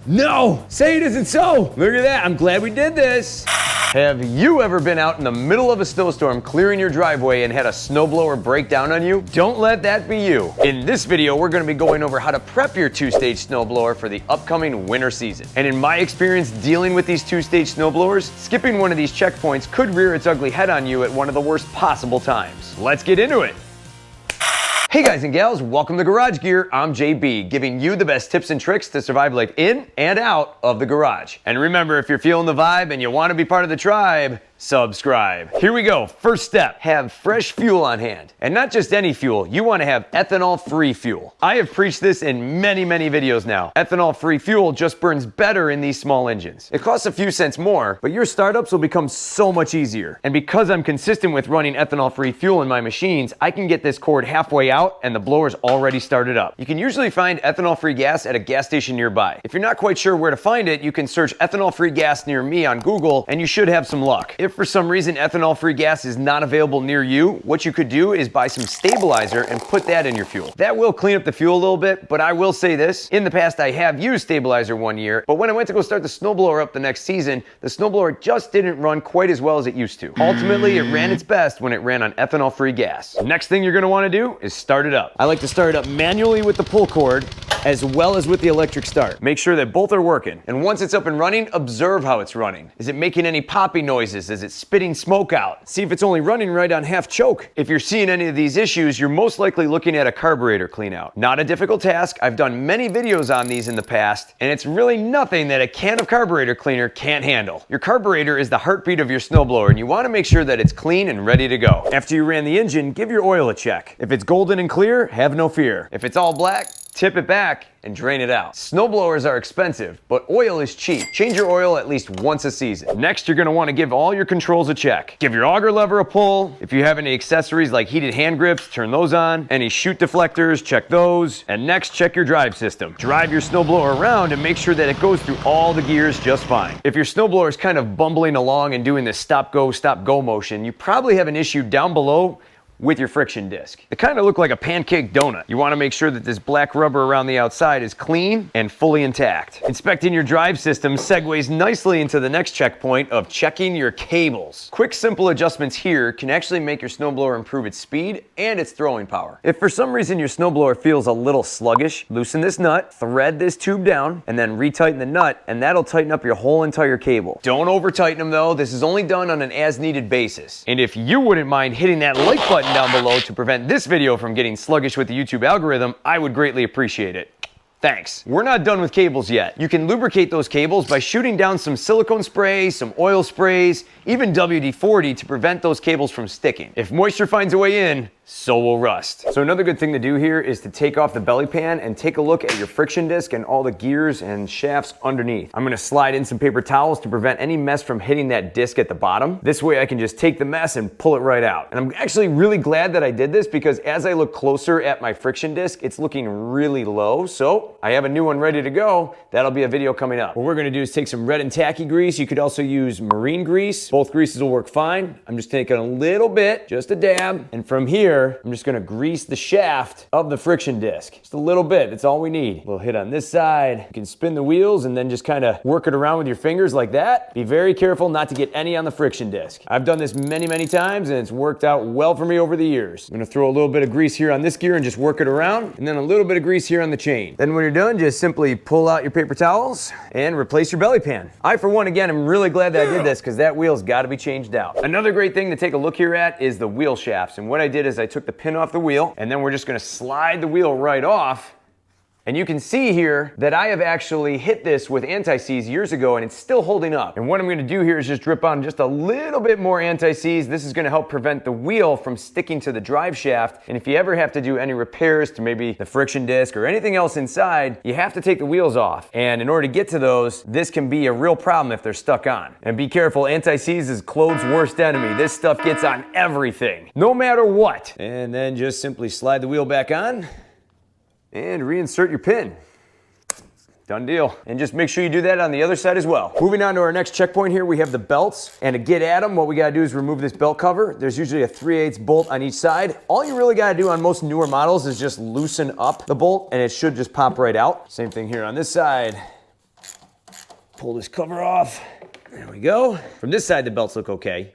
No, say it isn't so. Look at that, I'm glad we did this. Have you ever been out in the middle of a snowstorm clearing your driveway and had a snowblower break down on you? Don't let that be you. In this video, we're gonna be going over how to prep your two-stage snowblower for the upcoming winter season. And in my experience dealing with these two-stage snowblowers, skipping one of these checkpoints could rear its ugly head on you at one of the worst possible times. Let's get into it. Hey guys and gals, welcome to Garage Gear. I'm JB, giving you the best tips and tricks to survive life in and out of the garage. And remember, if you're feeling the vibe and you want to be part of the tribe, subscribe. Here we go. First step, have fresh fuel on hand. And not just any fuel, you want to have ethanol-free fuel. I have preached this in many videos now. Ethanol-free fuel just burns better in these small engines. It costs a few cents more, but your startups will become so much easier. And because I'm consistent with running ethanol-free fuel in my machines, I can get this cord halfway out and the blower's already started up. You can usually find ethanol-free gas at a gas station nearby. If you're not quite sure where to find it, you can search ethanol-free gas near me on Google and you should have some luck. If for some reason ethanol-free gas is not available near you, what you could do is buy some stabilizer and put that in your fuel. That will clean up the fuel a little bit, but I will say this, in the past I have used stabilizer one year, but when I went to go start the snowblower up the next season, the snowblower just didn't run quite as well as it used to. Ultimately, it ran its best when it ran on ethanol-free gas. Next thing you're gonna wanna do is start it up. I like to start it up manually with the pull cord as well as with the electric start. Make sure that both are working. And once it's up and running, observe how it's running. Is it making any popping noises? Is it spitting smoke out? See if it's only running right on half choke. If you're seeing any of these issues, you're most likely looking at a carburetor clean out. Not a difficult task. I've done many videos on these in the past, and it's really nothing that a can of carburetor cleaner can't handle. Your carburetor is the heartbeat of your snowblower, and you want to make sure that it's clean and ready to go. After you ran the engine, give your oil a check. If it's golden and clear, have no fear. If it's all black, tip it back and drain it out. Snowblowers are expensive, but oil is cheap. Change your oil at least once a season. Next, you're gonna wanna give all your controls a check. Give your auger lever a pull. If you have any accessories like heated hand grips, turn those on. Any chute deflectors, check those. And next, check your drive system. Drive your snowblower around and make sure that it goes through all the gears just fine. If your snowblower is kind of bumbling along and doing this stop go motion, you probably have an issue down below with your friction disc. They kind of look like a pancake donut. You want to make sure that this black rubber around the outside is clean and fully intact. Inspecting your drive system segues nicely into the next checkpoint of checking your cables. Quick, simple adjustments here can actually make your snowblower improve its speed and its throwing power. If for some reason your snowblower feels a little sluggish, loosen this nut, thread this tube down, and then retighten the nut, and that'll tighten up your whole entire cable. Don't over tighten them though. This is only done on an as needed basis. And if you wouldn't mind hitting that like button down below to prevent this video from getting sluggish with the YouTube algorithm, I would greatly appreciate it. Thanks. We're not done with cables yet. You can lubricate those cables by shooting down some silicone spray, some oil sprays, even WD-40 to prevent those cables from sticking. If moisture finds a way in, so will rust. So another good thing to do here is to take off the belly pan and take a look at your friction disc and all the gears and shafts underneath. I'm gonna slide in some paper towels to prevent any mess from hitting that disc at the bottom. This way I can just take the mess and pull it right out. And I'm actually really glad that I did this because as I look closer at my friction disc, it's looking really low. So I have a new one ready to go. That'll be a video coming up. What we're gonna do is take some red and tacky grease. You could also use marine grease. Both greases will work fine. I'm just taking a little bit, just a dab. And from here, I'm just gonna grease the shaft of the friction disc. Just a little bit, that's all we need. A little hit on this side. You can spin the wheels and then just kind of work it around with your fingers like that. Be very careful not to get any on the friction disc. I've done this many times and it's worked out well for me over the years. I'm gonna throw a little bit of grease here on this gear and just work it around. And then a little bit of grease here on the chain. Then when you're done, just simply pull out your paper towels and replace your belly pan. I, for one, again, am really glad that I did this because that wheel's got to be changed out. Another great thing to take a look here at is the wheel shafts. And what I did is I took the pin off the wheel and then we're just going to slide the wheel right off. And you can see here that I have actually hit this with anti-seize years ago and it's still holding up. And what I'm gonna do here is just drip on just a little bit more anti-seize. This is gonna help prevent the wheel from sticking to the drive shaft. And if you ever have to do any repairs to maybe the friction disc or anything else inside, you have to take the wheels off. And in order to get to those, this can be a real problem if they're stuck on. And be careful, anti-seize is clothes's worst enemy. This stuff gets on everything, no matter what. And then just simply slide the wheel back on and reinsert your pin. Done deal. And just make sure you do that on the other side as well. Moving on to our next checkpoint here, we have the belts. And to get at them, what we gotta do is remove this belt cover. There's usually a 3/8 bolt on each side. All you really gotta do on most newer models is just loosen up the bolt and it should just pop right out. Same thing here on this side. Pull this cover off. There we go. From this side, the belts look okay.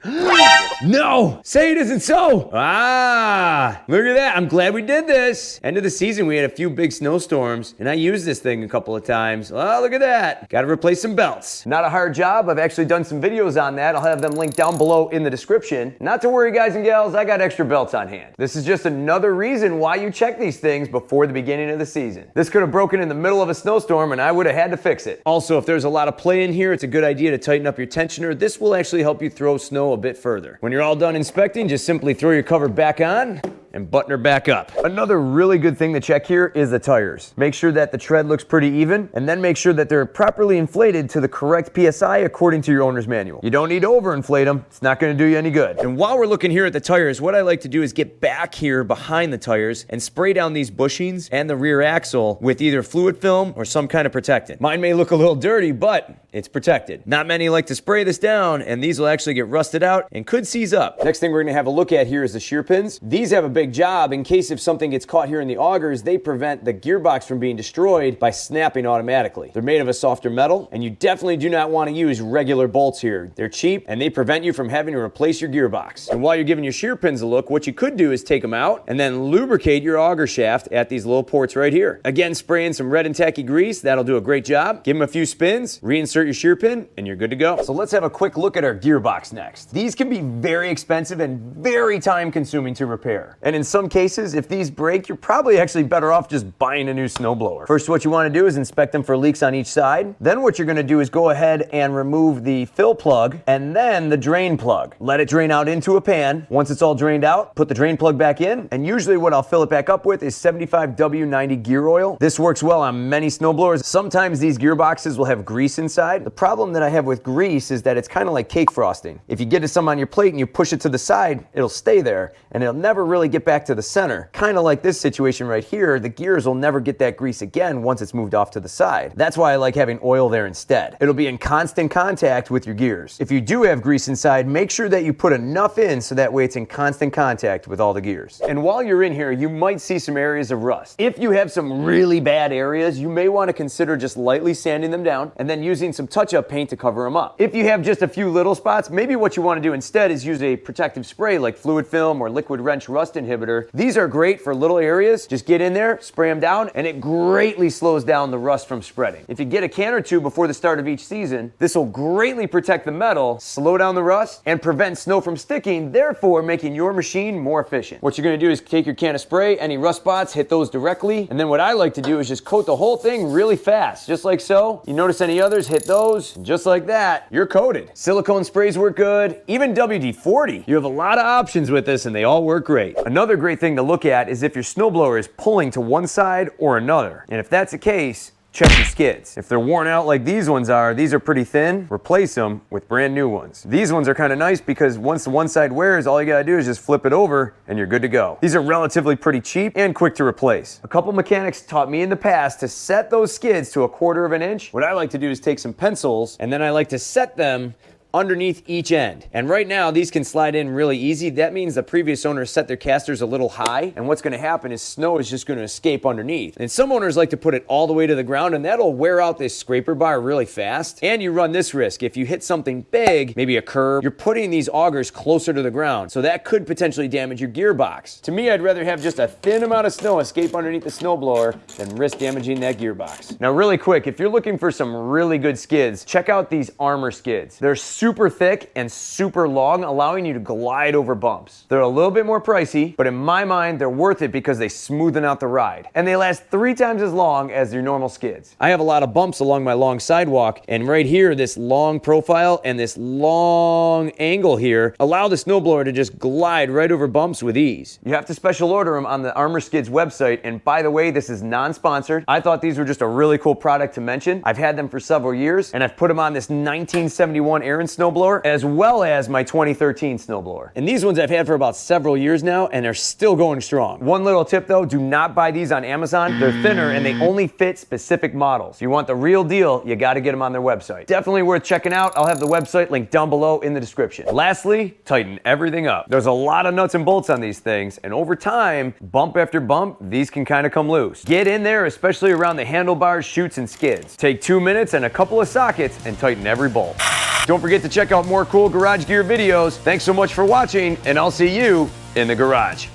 No! Say it isn't so! Ah! Look at that. I'm glad we did this. End of the season, we had a few big snowstorms, and I used this thing a couple of times. Oh, look at that. Got to replace some belts. Not a hard job. I've actually done some videos on that. I'll have them linked down below in the description. Not to worry, guys and gals. I got extra belts on hand. This is just another reason why you check these things before the beginning of the season. This could have broken in the middle of a snowstorm, and I would have had to fix it. Also, if there's a lot of play in here, it's a good idea to tighten up your tensioner. This will actually help you throw snow a bit further. When you're all done inspecting, just simply throw your cover back on and button her back up. Another really good thing to check here is the tires. Make sure that the tread looks pretty even, and then make sure that they're properly inflated to the correct PSI according to your owner's manual. You don't need to overinflate them. It's not going to do you any good. And while we're looking here at the tires, what I like to do is get back here behind the tires and spray down these bushings and the rear axle with either fluid film or some kind of protectant. Mine may look a little dirty, but it's protected. Not many like to spray this down, and these will actually get rusted out and could seize up. Next thing we're going to have a look at here is the shear pins. These have a big job in case if something gets caught here in the augers, they prevent the gearbox from being destroyed by snapping automatically. They're made of a softer metal, and you definitely do not want to use regular bolts here. They're cheap, and they prevent you from having to replace your gearbox. And while you're giving your shear pins a look, what you could do is take them out and then lubricate your auger shaft at these little ports right here. Again, spraying some red and tacky grease, that'll do a great job. Give them a few spins, reinsert your shear pin, and you're good to go. So let's have a quick look at our gearbox next. These can be very expensive and very time consuming to repair. And in some cases, if these break, you're probably actually better off just buying a new snowblower. First, what you want to do is inspect them for leaks on each side. Then what you're going to do is go ahead and remove the fill plug and then the drain plug. Let it drain out into a pan. Once it's all drained out, put the drain plug back in. And usually what I'll fill it back up with is 75W90 gear oil. This works well on many snowblowers. Sometimes these gearboxes will have grease inside. The problem that I have with grease is that it's kind of like cake frosting. If you get some on your plate and you push it to the side, it'll stay there and it'll never really get back to the center. Kind of like this situation right here, the gears will never get that grease again once it's moved off to the side. That's why I like having oil there instead. It'll be in constant contact with your gears. If you do have grease inside, make sure that you put enough in so that way it's in constant contact with all the gears. And while you're in here, you might see some areas of rust. If you have some really bad areas, you may want to consider just lightly sanding them down and then using some touch-up paint to cover them up. If you have just a few little spots, maybe what you want to do instead is use a protective spray like fluid film or liquid wrench rust inhibitor. These are great for little areas. Just get in there, spray them down, and it greatly slows down the rust from spreading. If you get a can or two before the start of each season, this will greatly protect the metal, slow down the rust, and prevent snow from sticking, therefore making your machine more efficient. What you're going to do is take your can of spray, any rust spots, hit those directly, and then what I like to do is just coat the whole thing really fast, just like so. You notice any others, hit those, just like that, you're coated. Silicone sprays work good, even WD-40. You have a lot of options with this and they all work great. Another great thing to look at is if your snowblower is pulling to one side or another. And if that's the case, check your skids. If they're worn out like these ones are pretty thin, replace them with brand new ones. These ones are kind of nice because once the one side wears, all you gotta do is just flip it over and you're good to go. These are relatively pretty cheap and quick to replace. A couple mechanics taught me in the past to set those skids to 1/4 of an inch. What I like to do is take some pencils and then I like to set them underneath each end. And right now, these can slide in really easy. That means the previous owner set their casters a little high, and what's gonna happen is snow is just gonna escape underneath. And some owners like to put it all the way to the ground, and that'll wear out this scraper bar really fast. And you run this risk. If you hit something big, maybe a curb, you're putting these augers closer to the ground, so that could potentially damage your gearbox. To me, I'd rather have just a thin amount of snow escape underneath the snowblower than risk damaging that gearbox. Now, really quick, if you're looking for some really good skids, check out these Armor skids. They're super thick and super long, allowing you to glide over bumps. They're a little bit more pricey, but in my mind, they're worth it because they smoothen out the ride. And they last 3 times as long as your normal skids. I have a lot of bumps along my long sidewalk, and right here, this long profile and this long angle here allow the snowblower to just glide right over bumps with ease. You have to special order them on the Armor Skids website, and by the way, this is non-sponsored. I thought these were just a really cool product to mention. I've had them for several years, and I've put them on this 1971 Aaron snowblower, as well as my 2013 snowblower. And these ones I've had for about several years now, and they're still going strong. One little tip though, do not buy these on Amazon. They're thinner and they only fit specific models. You want the real deal, you gotta get them on their website. Definitely worth checking out. I'll have the website linked down below in the description. Lastly, tighten everything up. There's a lot of nuts and bolts on these things, and over time, bump after bump, these can kind of come loose. Get in there, especially around the handlebars, chutes, and skids. Take 2 minutes and a couple of sockets and tighten every bolt. Don't forget to check out more cool garage gear videos. Thanks so much for watching, and I'll see you in the garage.